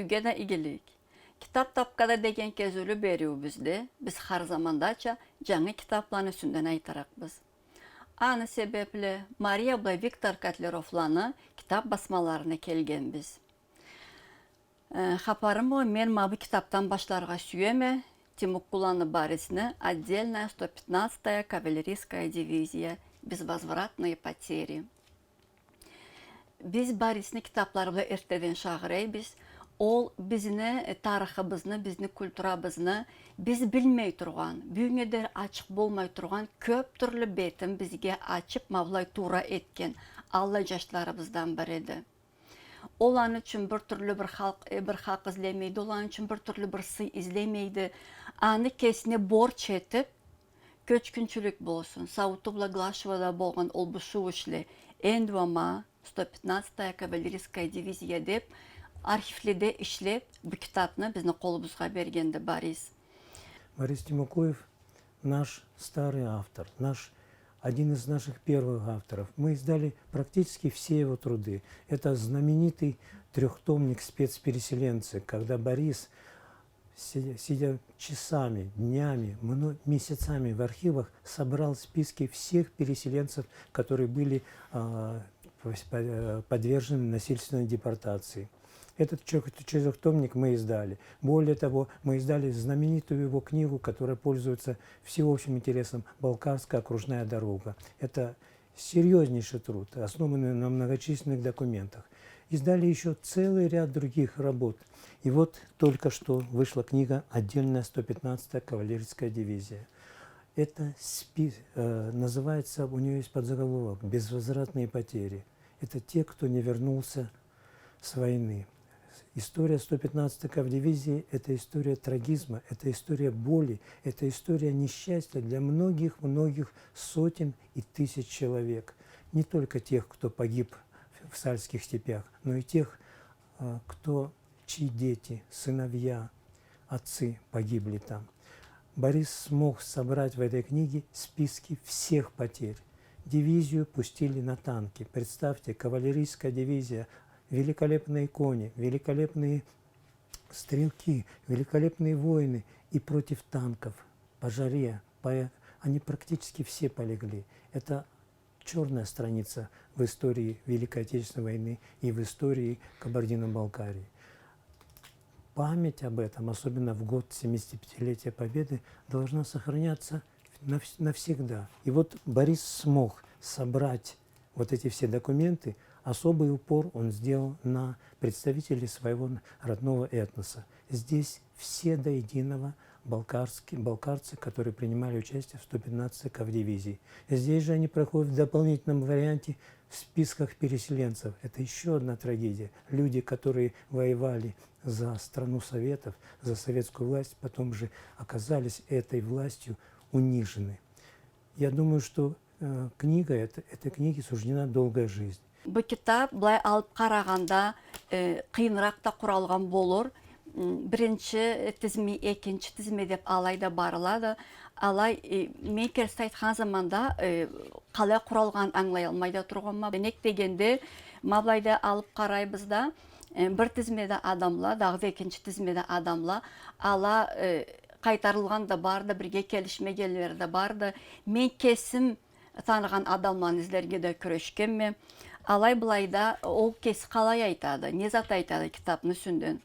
Üge de igilik. Kitap tapkada degen kezülü beriu bizde. Biz har zamandaça canı kitaplarını sünden aytarakbız. Anı sebeple Maria Bla Viktor Katlerovlаны kitap basmalarına kelgenbiz. Xaparım o, men ma bu kitaptan başlarga süyeme, Timuk Kulanı barisine отдельная 115-я кавалерийская дивизия, безвозвратные потери. Biz barisini kitaplarla erteden şağıraybiz. Ol bizine tariximizni, bizni kulturabızni biz bilmey turgan, büyüngeder açık bolmay turgan köp türlü betim bizge açıp Mavlay tura etken Allah yaşlarımızdan biridir. Olan için bir türlü bir hak izlemeydi, olan için bir türlü bir sıy izlemeydi. Anı kesine borç etip, köçkünçülük bolsun. Sautubla Glaşvada bolgan ol bu şu işle Endvama 115-я кавалерийская дивизия деп архивледе işlep bu kitapны bizni kolumuzga bergendi Борис. Борис Тимокуев наш старый автор, один из наших первых авторов. Мы издали практически все его труды. Это знаменитый трехтомник «Спецпереселенцы», когда Борис, сидя часами, днями, месяцами в архивах, собрал списки всех переселенцев, которые были подвержены насильственной депортации. Этот четырехтомник мы издали. Более того, мы издали знаменитую его книгу, которая пользуется всеобщим интересом «Балкарская окружная дорога». Это серьезнейший труд, основанный на многочисленных документах. Издали еще целый ряд других работ. И вот только что вышла книга «Отдельная 115-я кавалерийская дивизия». Это называется, у нее есть подзаголовок «Безвозвратные потери». Это те, кто не вернулся с войны. История 115-й кавдивизии – это история трагизма, это история боли, это история несчастья для многих-многих сотен и тысяч человек. Не только тех, кто погиб в Сальских степях, но и тех, чьи дети, сыновья, отцы погибли там. Борис смог собрать в этой книге списки всех потерь. Дивизию пустили на танки. Представьте, кавалерийская дивизия, великолепные кони, великолепные стрелки, великолепные воины и против танков по жаре. Они практически все полегли. Это черная страница в истории Великой Отечественной войны и в истории Кабардино-Балкарии. Память об этом, особенно в год 75-летия Победы, должна сохраняться навсегда. И вот Борис смог собрать вот эти все документы. Особый упор он сделал на представителей своего родного этноса. Здесь все до единого балкарцы, которые принимали участие в 115-й кавдивизии. Здесь же они проходят в дополнительном варианте в списках переселенцев. Это еще одна трагедия. Люди, которые воевали за страну Советов, за советскую власть, потом же оказались этой властью унижены. Я думаю, что этой книге суждена долгая жизнь. Bu kitap былай алып караганда кыйынраак да куралган болор. Birinci tizmi, ikinci tizmi деп алайда барылады. Алай мен керісті айтқан заманда қалай құралған аңлай алмайда тұрғанма. Нек дегенде маблайда алып қарайбызда бір тізмеде адамла, дағы екінші тізмеде адамла. Ала қайтарылған да барды, бірге келішмегелер де барды. Мен кесім таныған адамлан ізлерге де күрешкенме. Алай былайда ол кесі қалай айтады, не зат айтады кітаптың үстінден.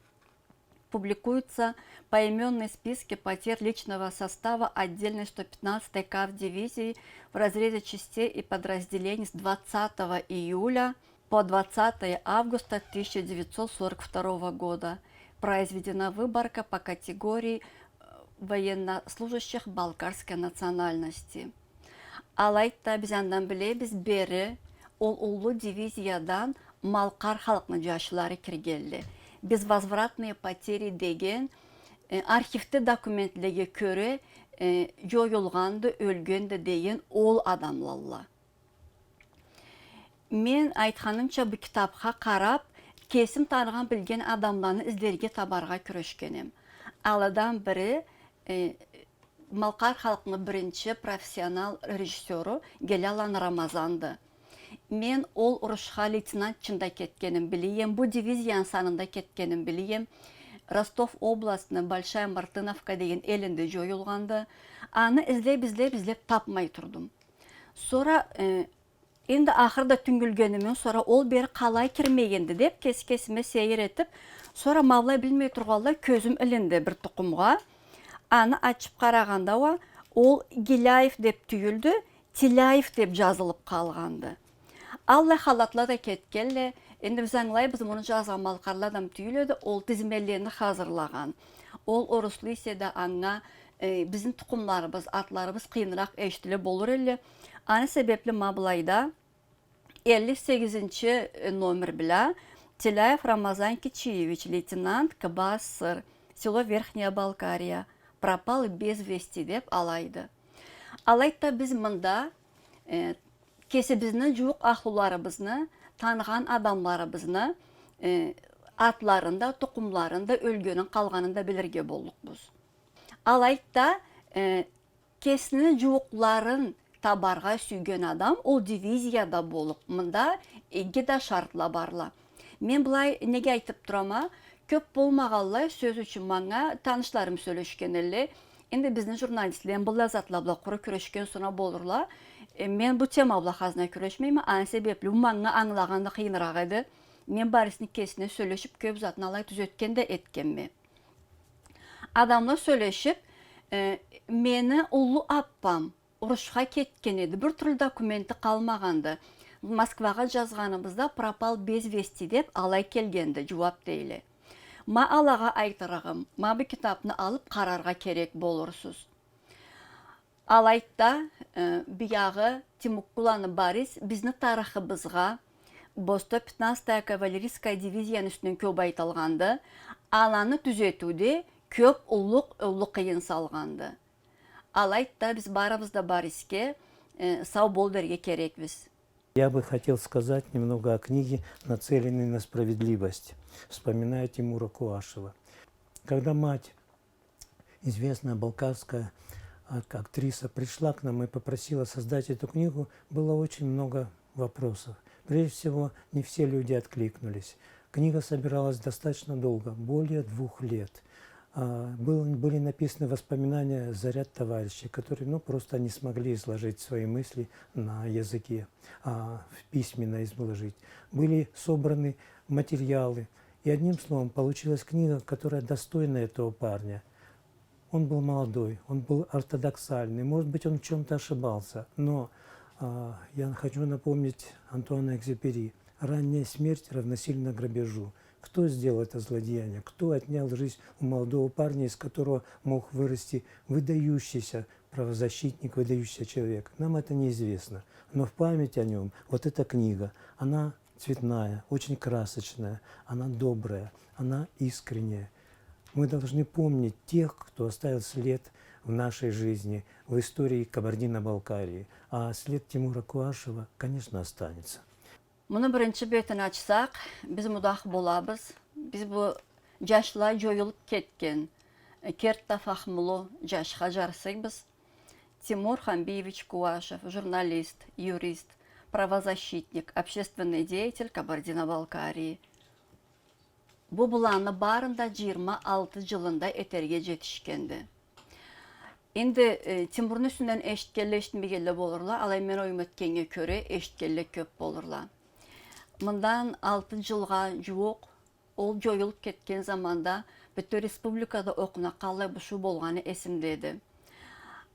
Публикуются поименные списки потерь личного состава отдельной 115-й кавдивизии в разрезе частей и подразделений с 20 июля по 20 августа 1942 года. Произведена выборка по категории военнослужащих балкарской национальности. Алайта bizden bilебіз бері ол улы дивизиядан Малқар халқының жашлары кіргелі. Безвозвратные потери деген архивті документлеге көрі жойылғанды, өлгенді деген ол адамлалла. Мен айтқанымша бұл кітапқа қарап, кесім таныған білген адамланы іздерге табарға күрешкенім. Аладан бірі Малқар халқының бірінші профессионал режиссеры Гелялан Рамазанды. мен ол ұрышқа лейтенант чында кеткенін білейім, бұл дивизиян санында кеткенін білейім. Ростов областының Большая Мартыновка деген елінде жойылғанды. Аны ізлеп тапмай тұрдым. Сора енді ақырда түңгілгенімен, сора ол бері қалай кірмегенді деп кес-кесіме сейір етіп, сора мавлай білмей тұрғалда көзім ілінді бір тұқымға. Аны açıp қарағанда ол Гиляев деп түйілді, Тиляев деп жазылып қалғанды. Алла халатла да кеткелі, енді біз аңлайбыз, мұны жазған малқарладам түйіледі, ол тізмелені hazırlаған. Ол орыслы иседе аңа біздің тұқымларыбыз, атларыбыз қиынырақ ештілі болыр елі. Аны себеплі Мабылайда 58-ci номер біля Тиляев Рамазан Кичиевич, лейтенант КБАССР, село Верхняя Балкария, пропал без вести деп алайды. Алайда біз мұнда кесібізні жуық ақлыларыбызны, таныған адамларыбызны атларында, тұқымларында өлгенін қалғанында білірге болдық біз. Алайда кесіні жуықларын табарға сүйген адам ол дивизияда болып, мұнда егеда шартла барла. Мен бұлай неге айтып тұрама, көп болмағалай сөз үшін маңа танышларым сөйлешкен әлі. Енді біздің журналистлерін бұл ләзатлабла құры күрешкен соңа болырла. Мен бұл темабла қазына күрешмеймі, аны себеплі маңа аңлағанды қиынырақ еді. Мен барысыны кесіне сөйлешіп көп затын алай түзеткенде еткенме. Адамла сөйлешіп, мені ұлы аппам ұрышқа кеткен еді. Бір түрлі документі қалмағанды. Москваға жазғанымызда пропал без вести деп алай келгенді, жуап дейлі. Ма алаға айтырағым, ма бұл кітапны алып қарарға керек болырсыз. Алайда бияғы Тимуккуланы Барис бізді тарихыбызға Босто 15-я кавалерийская дивизияның үстінен көп айтылғанды, аланы түзетуде көп ұлық қиын салғанды. Алайда біз барымызда Бариске сау болдырге керекбіз. Я бы хотел сказать немного о книге «Нацеленный на справедливость», вспоминая Тимура Куашева. Когда мать, известная балкарская актриса, пришла к нам и попросила создать эту книгу, было очень много вопросов. Прежде всего, не все люди откликнулись. Книга собиралась достаточно долго, более 2 лет. Были написаны воспоминания за ряд товарищей, которые просто не смогли изложить свои мысли на языке, письменно изложить. Были собраны материалы. И одним словом, получилась книга, которая достойна этого парня. Он был молодой, он был ортодоксальный, может быть, он в чем-то ошибался. Но я хочу напомнить Антуана Экзюпери. «Ранняя смерть равносильно грабежу». Кто сделал это злодеяние? Кто отнял жизнь у молодого парня, из которого мог вырасти выдающийся правозащитник, выдающийся человек? Нам это неизвестно. Но в память о нем вот эта книга, она цветная, очень красочная, она добрая, она искренняя. Мы должны помнить тех, кто оставил след в нашей жизни, в истории Кабардино-Балкарии. А след Тимура Куашева, конечно, останется. Мұны бірінші бетін açsaq, біз мұдақ болабыз. Біз бұл жашла жойылып кеткен, Кертта Фахмулу жашқа жарсайбыз. Тимур Хамбиевич Куашев, журналист, юрист, правозащитник, общественный деятель Кабардино-Балкарии. Бұл бұланы барында 26 жылында етерге жетішкенді. Енді Тимур'un üstünden eşitkelle bolurla, alay men oyum ötkenge köre eşitkelle köp bolurla. Mından 6 жылға жуық, ол жойылып кеткен заманда бүтін республикада оқына қалай бұшу болғаны есімдеді.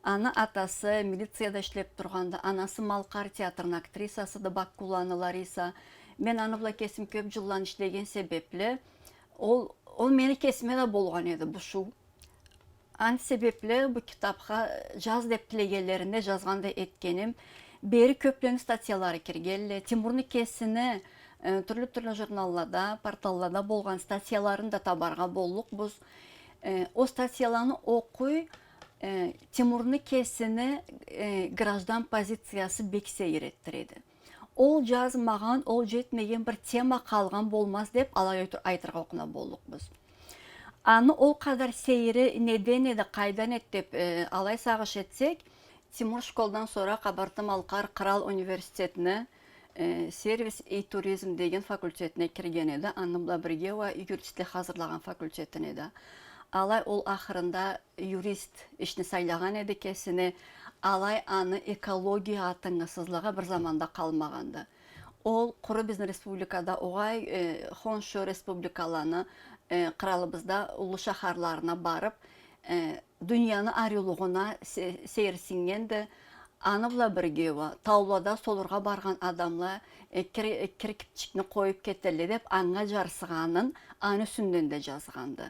Аны атасы милицияда ішлеп тұрғанда, анасы Малқар театрының актрисасы да Баккуланы Лариса. Мен аны бұла кесім көп жылдан ішлеген себеплі, ол мені кесіме де болған еді бұшу. Аны себеплі бұл кітапқа жаз деп тілегелерінде жазғанда еткенім, бері көплені статьялары кергелі, Тимур'ны кесіні түрлі журналлада, порталлада болған статьяларын да табарға болдық біз. О статьяланы оқуй, Тимур'ны кесіні граждан позициясы бек сейір еттіреді. Ол жазмаған, ол жетмеген бір тема қалған болмас деп алай айтырға оқына болдық біз. Аны ол қадар сейірі неден еді, қайдан еді деп алай сағыш етсек, Тимур школдан sonra Кабардино-Балкар Крал университетіне сервис и туризм деген факультетіне кірген еді. Анымла бірге юристтік hazırlagan факультетін еді. Алай ол ақырында юрист ішіне сайлаған еді кесіне. Алай аны экология атыңысызлыға бір заманда қалмағанды. Ол құры біздің республикада оғай Хоншу республикаланы қыралыбызда ұлы шахарларына барып, дүнияны арылуғына сейірсінгенді. Аныбла бірге таулада солырға барған адамла кіркіпчікні қойып кетелі деп аңға жарсығанын аны үстінден де жазғанды.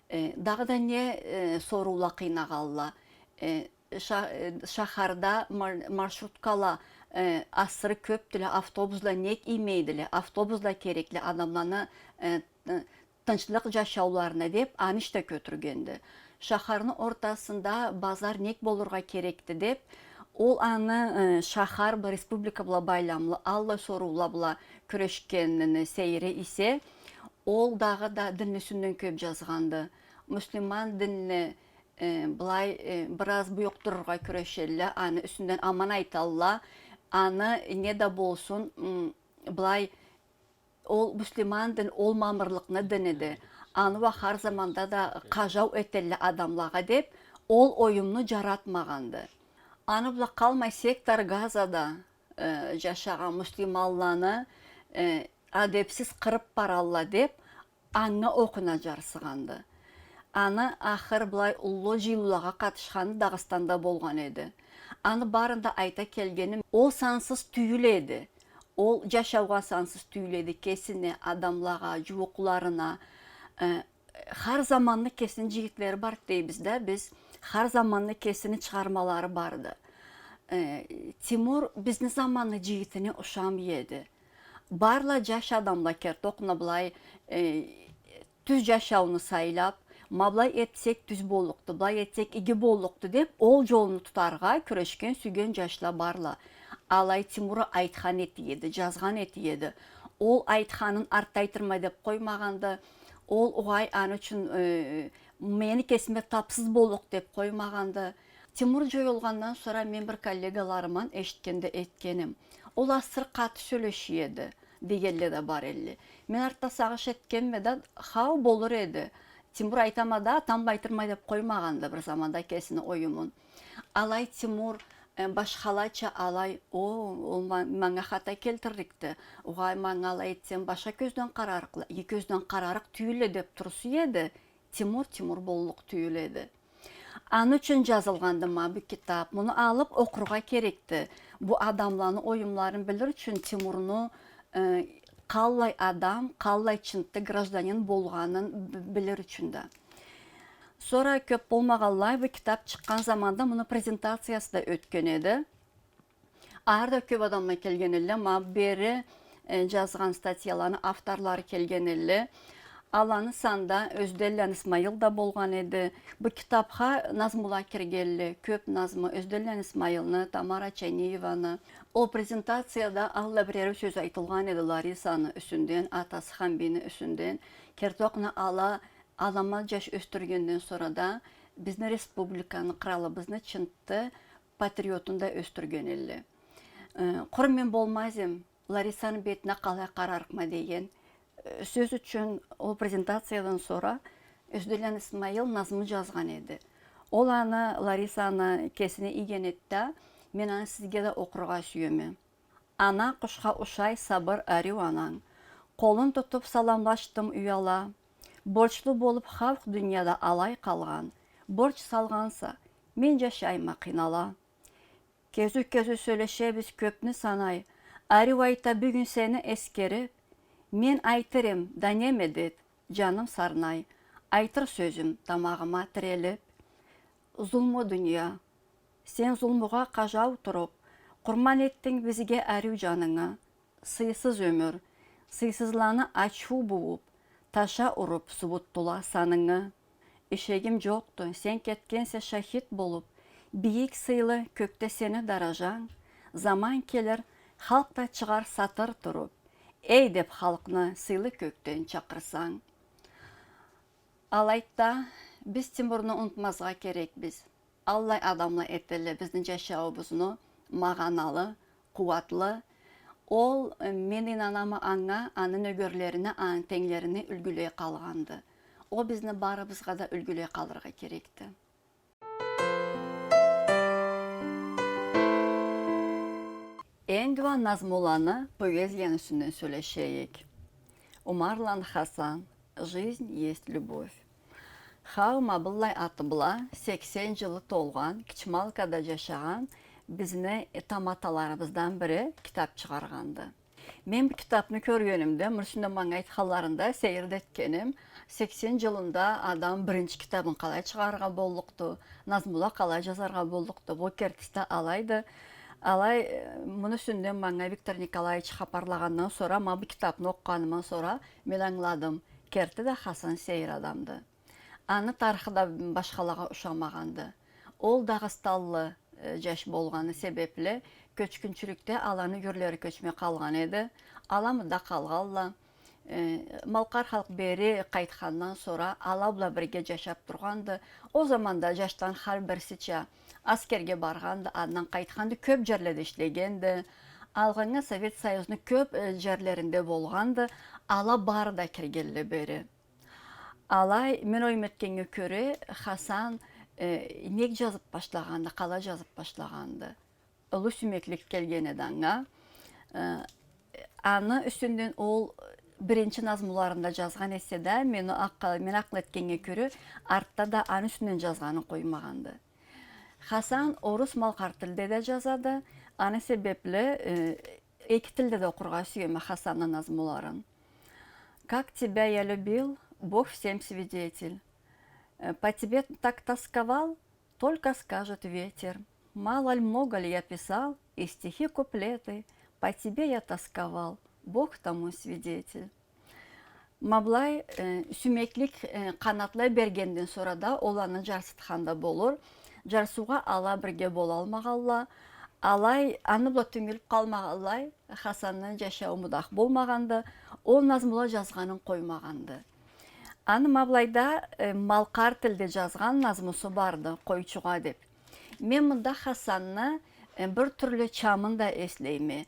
Дағыда не сорула қинағалла. Шахарда маршруткала асыры көптілі автобусла нек имейділі, автобусла керекли адамланы тынчылық жашауларына деп анышта көтіргенді. Шахарның ортасында базар нек болырға керекті деп, ол аны шахар республика бұла байламлы, алла сорула бұла күрешкеніні сейірі исе, ол дағы да дінні сүнден көп жазғанды. Müslüman dinni бұлай біраз бұйықтырырға күрешелі, аны үстінден аман айталла, аны не да болсын, бұлай ол Müslüman din olmamırlıqны дінеді. Аны har zamanda da қажау етелі адамлаға деп, ол ойымны жаратмағанды. Аны бұла қалмай сектор Газада жашаған Müslümanланы адепсіз қырып баралла деп, аңы оқына жарсығанды. Аны ақыр бұлай ұлы жылулаға қатышқаны Дағыстанда болған еді. Аны барында айта келгенім, ол сансыз түйіледі. Ол жашауға сансыз түйіледі кесіне, адамлаға, жуықларына. Har zamanlı kesin жігітлері бар дейбізді. Біз har zamanlı kesini шығармалары барды. Тимур біздің заманlı жігітіне ұшам еді. Барла жаш адамла керді оқына бұлай түз жашауыны сайлап, Маблай етсек түз болуқты, бұлай етсек игі болуқты деп, ол жолыны тұтарға күрешкен сүйген жашла барла. Алай Тимуры айтқан еті еді, жазған еті еді. Ол айтқанын арттайтырмай деп қоймағанды, ол оғай аны үшін мені кесіме тапсыз болуқ деп қоймағанды. Тимур жойылғаннан sonra мен бір коллегаларыман ештікенді еткенім. Ол асыр қаты сөйлеші еді, дегелі де бар әлі. Мен артта сағыш еткенмеді, қау болыр еді. Тимур айтамада тамбайтырмай деп қоймағанды бір заманда кесіні ойымын. Алай Тимур башқалайча алай, ол маңа қата келтірікті. Оғай маңа алай етсен баша көзден қарарықлы, екі көзден қарарық түйілі деп тұрсы еді. Тимур болулық түйіледі. Аны үшін жазылғанды ма бұл кітап. Мұны алып оқырға керекті. Бұл адамланы ойымларын білір үшін Тимурны қалай адам, қалай чынты гражданин болғанын білір үшінді. Sonra көп болмағалай бұл кітап шыққан заманда мұны презентациясы да өткен еді. Арда көп адамға келген елі, ма бері жазған статьяланы авторлары келген елі. Аланы санда Özdelyan İsmail да болған еді. Бұл кітапқа назмула кіргелі, көп назмы Özdelyan İsmail'ны, Тамара Чайнееваны. Ол презентацияда алла бірері сөз айтылған еді Ларисаны үсінден, атасы Хамбини үсінден. Кертоқны алама жаш өстіргенден сорада біздің республиканы қыралы біздің чынтты патриотында өстірген елі. Құрмен болмазым, Ларисаны бетіне қалай қарарықма деген сөз үшін ол презентациядан sonra Özdelyan İsmail назмы жазған еді. Ол аны Ларисаны кесіне иген етті, мен аны сізге де оқырға сүйеме. Ана құшқа ұшай сабыр әрі анаң. Қолын тұтып саламлаштым ұяла. Борçlu болып халық дүнияда алай қалған. Борç салғанса, мен жашайма қинала. Кезу сөйлешебіз көпні санай. Әрі айта бүгін сені ескеріп, мен айтырым, данемедет, жаным сарнай. Айтыр сөзім тамағыма тіреліп. Зұлмы дүния, сен зұлмыға қажау тұрып, құрман еттің бізге әрі жаныңа. Сыйсыз өмір, сыйсызланы ачу буып, таша ұрып сұбыттыла саныңы. Ешегім жоқты, сен кеткенсе шахит болып, биік сыйлы көкте сені даражаң. Заман келер, халықта шығар сатыр тұрып, ей деп халықны сыйлы көктен чақырсаң. Алайта, біз Тимурны ұнтмазға керек біз. Аллай адамла етілі біздің жашауыбызны мағаналы, қуатлы, Ол мен inanamı аңа, анын өгөрлеріне, анын теңлеріне үлгілей қалғанды. О бізді барыбызға да үлгілей қалырға керекті. Эндуан Назмуланы поэзияның үстінен сөйлешейік. Умарлан Хасан, «Жизнь есть любовь». Хаума бұллай аты бұла 80 жылы толған, Кичмалкада жашаған бізіне таматаларыбыздан бірі кітап шығарғанды. Мен бұл кітапны көргенімде, Мүрсүнді маңайт қаларында сейірдеткенім, 80 жылында адам бірінші кітабын қалай шығарға болдықты, Назмула қалай жазарға болдықты, бұл кертісті алайды. Алай, мұны үстінде маңай Виктор Николаевич хапарлағаннан sonra, ма бұл кітапны оққаныман sonra, мен аңладым, керті де Хасан Сейір адамды. Аны тарихыда башқалаға ұшамағанды. Ол Дағысталлы жаш болғаны себеплі, көчкүнчілікте аланы үрлері көчме қалған еді. Аламы да қалғалла. Малқар халық бері қайтқаннан sonra алабла бірге жашап тұрғанды. О заманда жаштан хал бірсіча аскерге барғанды, адынан қайтқанды көп жерлерде ішлегенді. Алғанға Совет Союзының көп жерлерінде болғанды, ала бары да кіргелі бері. Алай, мен ойым еткенге көре, Хасан нек жазып башлағанды, қала жазып башлағанды. Ұлы сүмеклік келген едаңа. Аны үстінден ол бірінші назмуларында жазған еседе, мен ақыл еткенге көре, артта да аны үстінден жазғаны қоймағанды. Хасан орыс малқар тілде де жазады, аны себеплі екі тілде де оқырға сүйеме Хасанның назмуларын. Как тебя я любил, Бог всем свидетель. По тебе так тосковал, только скажет ветер. Мало ли много ли я писал, и стихи куплеты, по тебе я тосковал, Бог тому свидетель. Маблай сүмеклік қанатлай бергенден сорада оланы жарсытқанда болыр. Жарсуға ала бірге бола алмағалла. Алай, аны бұла түңіліп қалмағалай, Хасанның жаша ұмыдақ болмағанды, ол назмула жазғанын қоймағанды. Аны Маблайда малқар тілде жазған назмусы барды, қойчуға деп. Мен мұнда Хасанны бір түрлі чамында еслейме.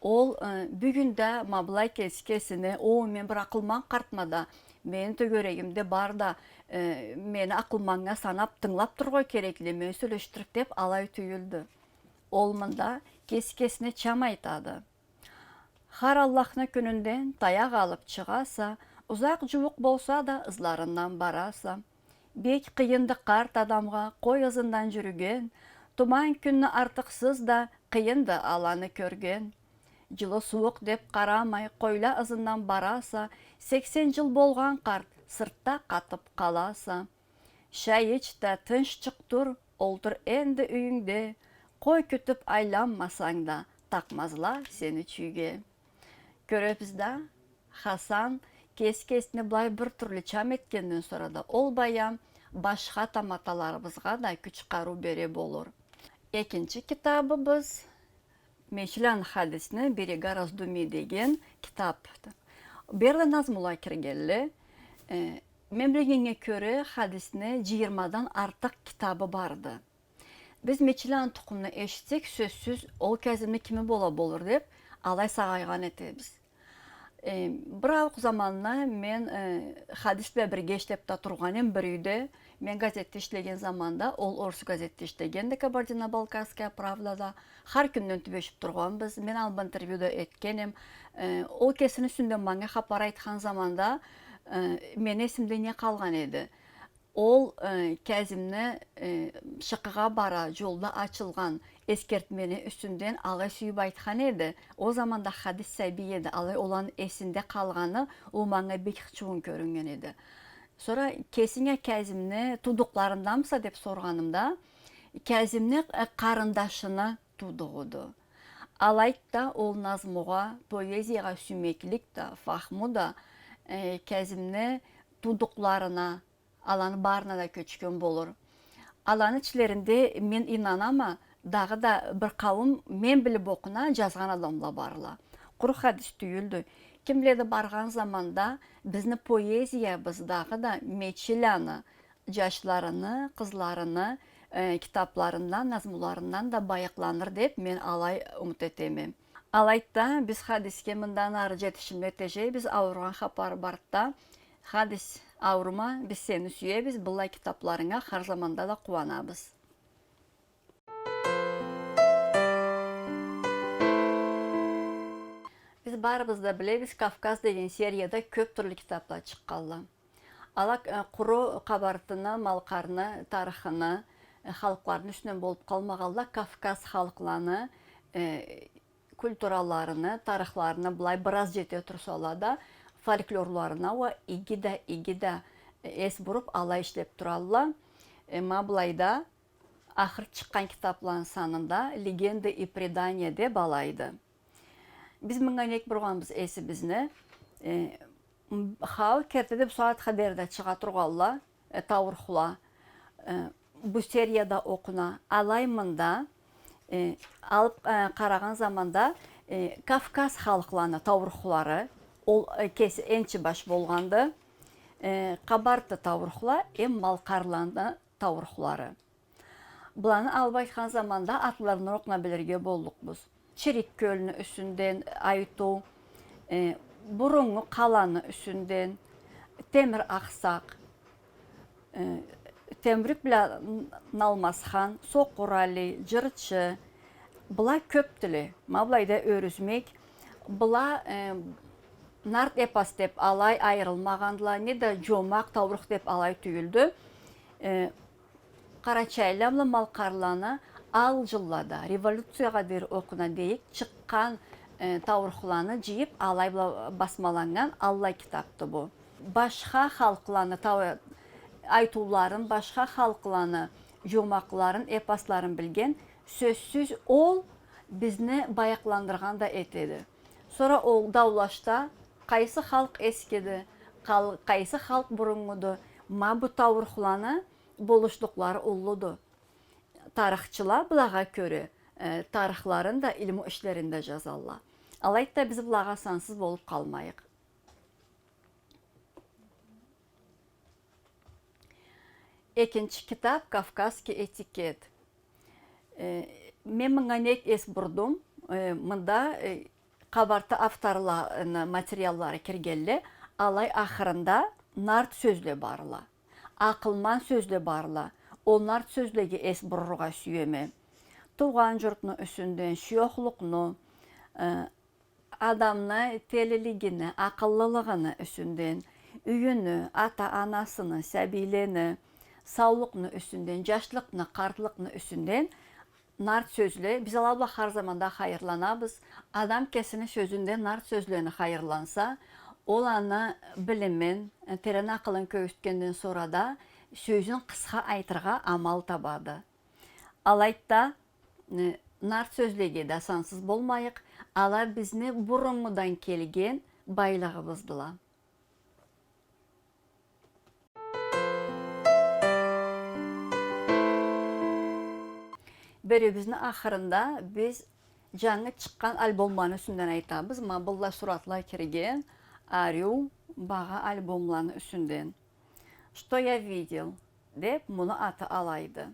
Ол бүгінде Маблай кескесіне, мен бір ақылман қартмада, мен төгерегімде барда, мені ақылманға санап тыңлап тұрғой кереклі, мен сөйлештірік деп алай түйілді. Ол мұнда кескесіне чам айтады. Хар Аллахны күнінден таяқ алып шығаса, ұзақ жуық болса да ызларынан бараса. Бек қиынды қарт адамға қой ызынан жүрген, туман күнні артықсыз да қиынды аланы көрген. Жылы суық деп қарамай қойла ызынан бараса, 80 жыл болған қарт сыртта қатып қаласа. Шай іч та тыншчық тұр, олтыр әнді үйіңде, қой күтіп айланмасаң да, тақмазла сені чүйге. Көрепізді, Хасан кес-кесіне былай бір түрлі чам еткенден сұрада, ол баям башқа таматаларыбызға да күч қару бере болыр. Екінші кітабы біз Мечілан хадисіне «Берега раздумий» деген кітапты. Берді назмула кіргелі, мен білгенге көрі хадисіне 20-дан артық кітабы барды. Біз Мечілан тұқымны ешсек, сөзсіз ол кәзімі кімі бола болыр деп, алай сағайған етебіз. Бір ауық заманына мен хадиспе бірге іштеп та тұрғанем бір үйде. Мен газетте ішлеген заманда, ол орыс газетте ішлегенді Кабардино-Балкарская правдада. Har күннен түбешіп тұрған біз. Мен албан интервьюда еткенем. Ол кесін үстінде маңа хапар айтқан заманда мен есімде не қалған еді. Ол кәзімні шықыға бара жолда açılған ескертмені үстінден алай сүйіп айтқан еді. О заманда хадис сәби еді. Алай olan есінде қалғаны ол маңа бек чуын көрінген еді. Sonra kesinge kәзімні тудықларындамса деп сорғанымда, kәзімні қарындаşını тудығыды. Алайда ол назмуға, поэзияға сүмеклік та, фахму да kәзімні тудықларына, аланы барына да көчкен болыр. Аланы içlerinde мен inanama, дағы да бір қауым мен біліп оқына жазған адамла барыла. Құр хадис түйілді. Kim bilеді барған заманда бізді поэзия біздағы да Мечіляны, жашларыны, қызларыны, kitaplarından, nazmullarından da bayıqlanır деп мен алай ұмыт етемем. Алайда biz hadisке mından arı жетишим тежей, biz ауырған хапары барытта, hadis ауырма, biz seni süyebіз, бұлай kitaplarına har zamanda da kuvanabız. Biz barımız da bilemiz, Kafkaz деген seriyada köp türlü kitaplar çıqqanlar. Алак құру қабартыны, малқарыны, тарихыны, халықларын үстінен болып қалмағалда Кавказ халықланы, культураларыны, тарихларыны бұлай біраз жете тұрсалада фольклорларына ва игида ес бұрып ала ішлеп тұралла. Ма бұлайда ақыр шыққан кітапларын санында легенда и предания деп алайды. Біз мыңғанек бұрғанбыз есі бізні. Хау кертедіп суат хаберді чыға тұрғалла, тауырқыла. Бұл серияда оқына алаймында алып қараған заманда Кавказ халықланы тауырқылары, ол кесі әнші баш болғанды, қабарты тауырқыла, малқарланды тауырқылары. Бұланы алып айтқан заманда атларын оқына білерге болдық біз. Çerik Gölü'nün üstünden Aytu, Burunlu Kalanı üstünden, Temir Aksak, Temrik bile Nalmashan, Sokurali, Cırçı, Bula köptülü, Mablayda örüzmek, Bula Nart epas dep alay ayrılmağandıla, ne de Jomak Tavruk dep alay tüyüldü. Karaçaylamlı Malkarlanı, Alcıllada, revolütsiyaga bir okuna deyik, çıkkan tavırkılanı jiyip alay basmalangan Allah kitaptı bu. Başka halklarını, aytulların, başka halklarını, jomakların, epasların bilgen, sözsüz ol bizni bayaklandırgan da etedi. Sonra o davlaşta kaysı halk eskidi, kaysı halk burungudu, ma bu tavırkılanı boluşlukları olludu. Tarixçılar bulağa göre tarixların da ilmi işlerinde yazarlar. Alayda biz bulağa sansız bolup kalmayıq. İkinci kitap Kafkazki etiket. Men mınganek es burdum. Mında kabartı avtarlarını materyalları kirgelle. Alay ahırında nart sözlü barla. Akılman sözlü barla. Onlar sözlegi es burruğa süyeme. Tuğan jurtunu üstünden şiyoxluqnu, adamны teliligini, akıllılığını üstünden, üyünü, ata-anasını, səbileni, sağlıqını üstünden, yaşlıqını, qartlıqını üstünden nart sözlü. Biz alabla har zamanda hayırlanabız. Adam kesini sözünden nart sözlüğünü hayırlansa, olanı bilimin, teren akılın köyütkenden sonra da sözün qısqa aytırğa amal tabadı. Alayda nart sözlüğü de sansız bolmayıq. Ala bizni burunmudan kelgen baylığımızdılar. Beri bizni ahırında biz жаңы çıqqan albomlarını üstünden aytabız. Ma bulla suratlar kirgen, aryu bağa albomlarını üstünden. Что я видел dep bunu atı alaydı.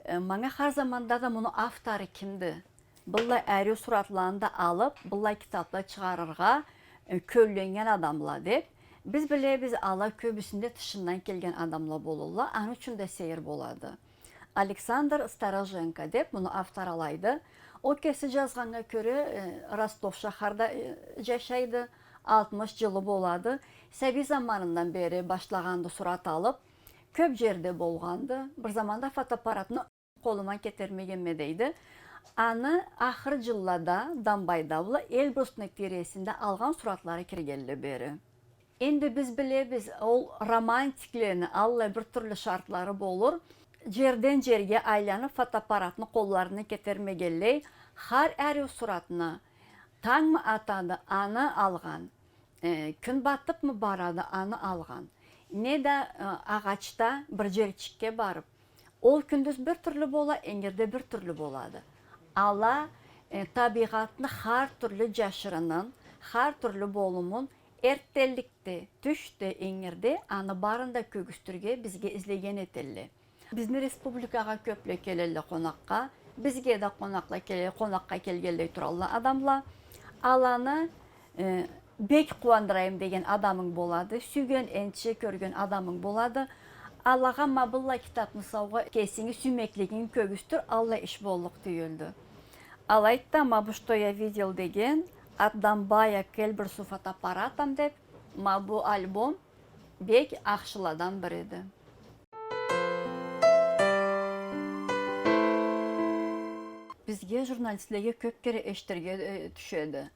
Bana her zamanda da bunu avtarı kimdi? Bulla aryu suratlarını da alıp bulla kitapla çıkarırga köllengen adamla dep. Biz bile biz ala köbüsünde dışından kelgen adamla bolurlar. Anı üçün de seyir boladı. Aleksandr Staroshenko dep bunu avtar alaydı. O kesi yazğanına göre Rostov şaharda yaşaydı. 60 yılı boladı. Səbi zamanından beri başlağandı surat alıp, köp jerde bolğandı. Bir zamanda fotoaparatını koluma getirmegemmedeydi. Anı ahır yıllada Dambaydavla Elbrus nekteresinde alğan suratları kirgelli beri. Endi biz biz o romantiklerini alla bir türlü şartları bolur. Jerden jerge aylanıp fotoaparatını kollarını getirmegelley, har eri suratını taң mı atadı anı alğan, gün batıp mı baradı anı alğan. Ne de ağaçta bir jerçikке barıp, ol gündüz bir türlü bola, engirde bir türlü boladı. Allah tabiatını har türlü jaşırının, har türlü bolumun ertellikte, düşte, engirde anı barında kögüstürge bizge izlegen etelli. Bizni respublikaga köple kelelli konakka, Bizge de konakka kelgelley turallar adamlar. Alany bek kuandırayım degen adamın boladı. Sügen ençe körgön adamın boladı. Allah'a mabulla kitapını savga kesini sümekligin kögüstür Allah iş bolluk deyildi. Alaytta ma что я видел деген атдан бая келбір фотоаппаратам деп bu albom bek ақшыладан бір еді. Bizge jurnalistlerge köp kere eştirge düşedi.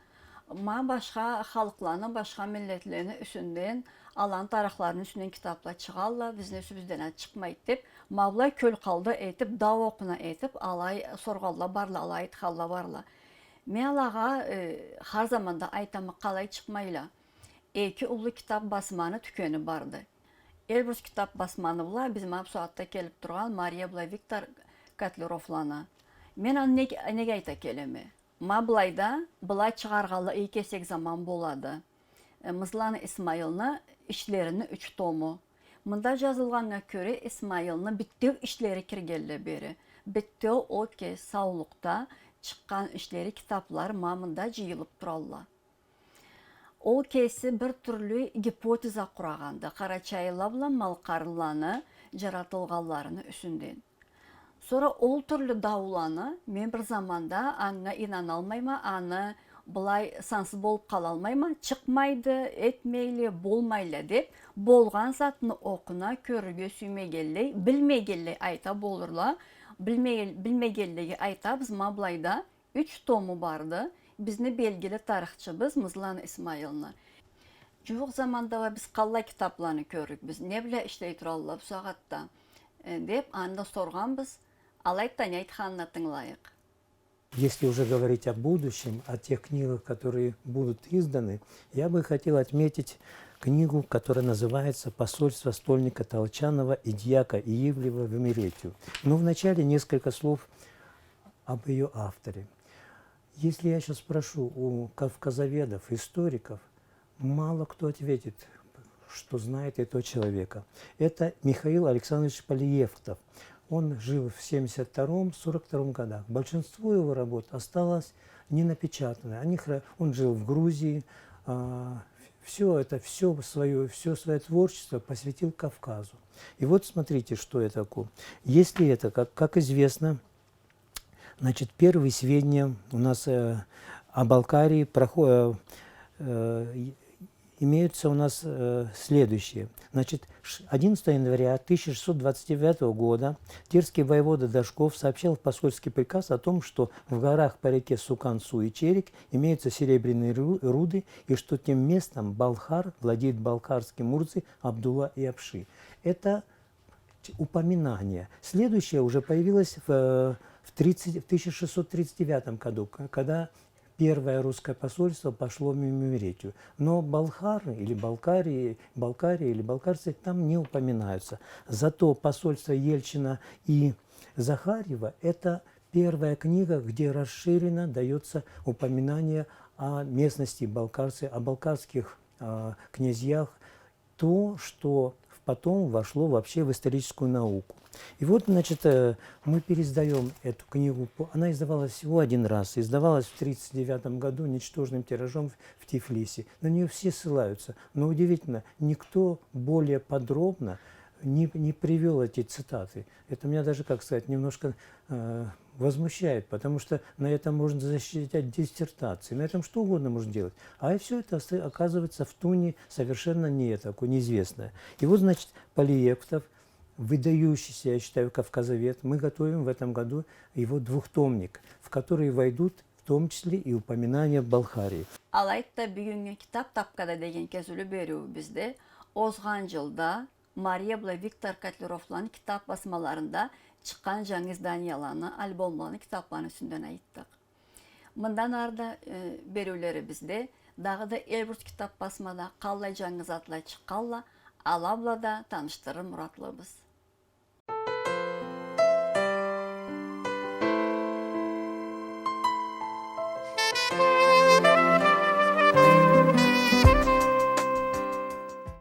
Ma başka halklarını, başka milletlerini üstünden alan tarixlarının üstünden kitaplar çıkarlar, bizden bizden çıkmaydı dep, mavlay köl kaldı etip, dav okuna etip, alay sorgalla barla, alay ithalla barla. Men alağa her zamanda aytamı kalay çıkmayla. Eki ulu kitap basmanı tükeni bardı. Elbrus kitap basmanı bula bizim absuatta kelip turgan Mariya bula Viktor Katlerovlana. Men onu nege ayta kelemi? Ma bulayda bulay çıgargalı iyi kesek zaman boladı. Mızlana İsmail'na işlerini 3 tomu. Mında жазылғанға көре İsmail'na bitteu işleri kirgelle beri. Bitteu o ki sağlıkta çıkan işleri kitaplar mamında jıyılıp turalla. O kesi bir türlü hipoteza kuraganda. Karaçaylavla malqarılanı jaratılğanlarını üstünden. Sonra ol türlü davulаны men bir zamanda anna inanalmayma, anna bulay sansız bolup kalalmayma, çıkmaydı, etmeyli, bolmayla dep, bolgan zatını okuna, körüge süymegelley, bilmegelley ayta bolurla, bilmegelley ayta biz mablayda 3 tomu bardı. Bizni belgili tarixçimiz Mızlan İsmail'na. Juq zamanda biz qalla kitaplarını körük biz. Ne bile işley turalla bu saatta dep anda sorganбыз. Алайта не айтханна тыңлайық. Если уже говорить о будущем, о тех книгах, которые будут изданы, я бы хотел отметить книгу, которая называется «Посольство стольника Толчанова и дьяка Иевлева в Имеретию». Но вначале несколько слов об ее авторе. Если я сейчас спрошу у кавказоведов, историков, мало кто ответит, что знает этого человека. Это Михаил Александрович Полиевктов. Он жил в 1972-1942 годах. Большинство его работ осталось не напечатанное. Он жил в Грузии. Все свое творчество посвятил Кавказу. И вот смотрите, что это такое. Если это, как известно, значит, первые сведения у нас о Балкарии имеются у нас следующие. Значит, 11 января 1629 года терский воевода Дашков сообщил в посольский приказ о том, что в горах по реке Сукансу и Черик имеются серебряные руды, и что тем местом Балхар владеет балкарские мурзы Абдулла и Апши. Это упоминание. Следующее уже появилось в 1639 году, когда первое русское посольство пошло в Имеретию. Но Балхары или Балкарии или балкарцы там не упоминаются. Зато посольство Ельчина и Захарьева – это первая книга, где расширенно дается упоминание о местности балкарцы, о балкарских князьях, то, что потом вошло вообще в историческую науку. И вот, значит, мы переиздаем эту книгу. Она издавалась всего один раз. Издавалась в 1939 году ничтожным тиражом в Тифлисе. На нее все ссылаются. Но удивительно, никто более подробно не привел эти цитаты. Это меня даже, как сказать, немножко возмущает, потому что на этом можно защитить диссертации, на этом что угодно можно делать. А все это оказывается в туне совершенно такое неизвестное. И вот, значит, Полиевктов, выдающийся, я считаю, кавказовед, мы готовим в этом году его двухтомник, в который войдут в том числе и упоминания Балхарии. Алайта бүгінгі kitap тапкада деген кезілі беру бізде, озған жылда Mariya bula Viktor Katlerov'ların kitap basmalarında çıkan жаңы izdaniyalаны, albomlarını, kitaplarını üstünden ayttık. Bundan arda berüleri bizde, dağı da Elbrus kitap basmada, qallay жаңы zatla çıqqalla, alabla da tanıştırır muratlıyız.